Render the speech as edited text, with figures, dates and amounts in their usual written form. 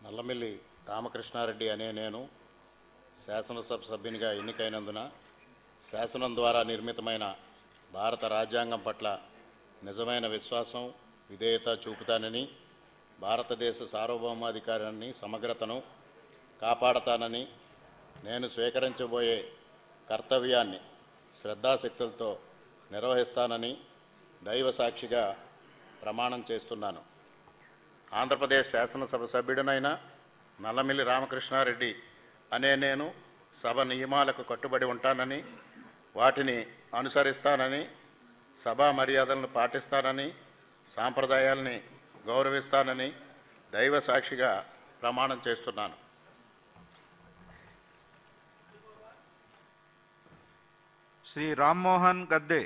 నల్లమిల్లి రామకృష్ణారెడ్డి అనే నేను శాసనసభ సభ్యునిగా ఎన్నికైనందున శాసనం ద్వారా నిర్మితమైన భారత రాజ్యాంగం పట్ల నిజమైన విశ్వాసం, విధేయత చూపుతానని, భారతదేశ సార్వభౌమాధికారాన్ని, సమగ్రతను కాపాడతానని, నేను స్వీకరించబోయే కర్తవ్యాన్ని శ్రద్ధాశక్తులతో నిర్వహిస్తానని దైవ సాక్షిగా ప్రమాణం చేస్తున్నాను. ఆంధ్రప్రదేశ్ శాసనసభ సభ్యుడినైన నల్లమిల్లి రామకృష్ణారెడ్డి అనే నేను సభ నియమాలకు కట్టుబడి ఉంటానని, వాటిని అనుసరిస్తానని, సభా మర్యాదలను పాటిస్తానని, సాంప్రదాయాల్ని గౌరవిస్తానని దైవ సాక్షిగా ప్రమాణం చేస్తున్నాను. శ్రీ రామ్మోహన్ గద్దే.